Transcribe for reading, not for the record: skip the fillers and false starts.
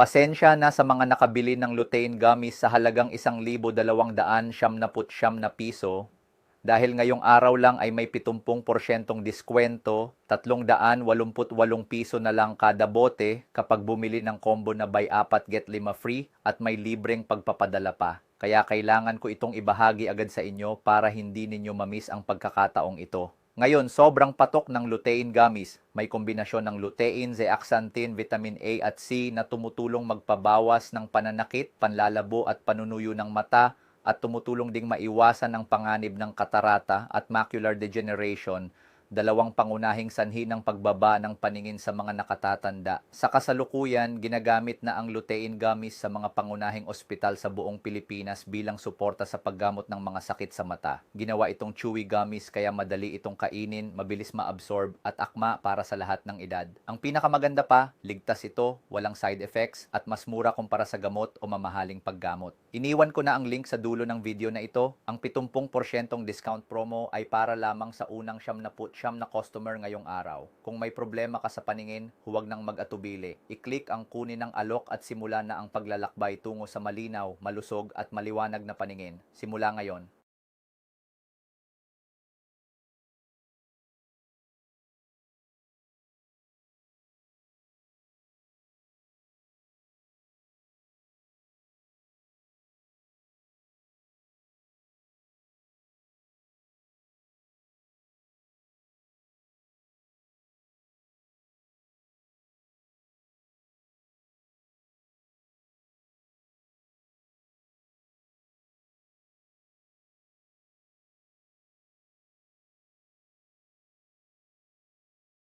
Pasensya na sa mga nakabili ng lutein gummies sa halagang 1,299 na piso dahil ngayong araw lang ay may 70% diskwento, 388 piso na lang kada bote kapag bumili ng combo na buy 4 get 5 free at may libreng pagpapadala pa. Kaya kailangan ko itong ibahagi agad sa inyo para hindi ninyo mamiss ang pagkakataong ito. Ngayon, sobrang patok ng lutein gummies. May kombinasyon ng lutein, zeaxanthin, vitamin A at C na tumutulong magpabawas ng pananakit, panlalabo at panunuyo ng mata at tumutulong ding maiwasan ang panganib ng katarata at macular degeneration, dalawang pangunahing sanhi ng pagbaba ng paningin sa mga nakatatanda. Sa kasalukuyan, ginagamit na ang lutein gummies sa mga pangunahing ospital sa buong Pilipinas bilang suporta sa paggamot ng mga sakit sa mata. Ginawa itong chewy gummies kaya madali itong kainin, mabilis ma-absorb at akma para sa lahat ng edad. Ang pinakamaganda pa, ligtas ito, walang side effects at mas mura kumpara sa gamot o mamahaling paggamot. Iniwan ko na ang link sa dulo ng video na ito. Ang 70% discount promo ay para lamang sa unang 79 na customer ngayong araw. Kung may problema ka sa paningin, huwag nang mag-atubili. I-click ang kunin ng alok at simula na ang paglalakbay tungo sa malinaw, malusog at maliwanag na paningin. Simula ngayon.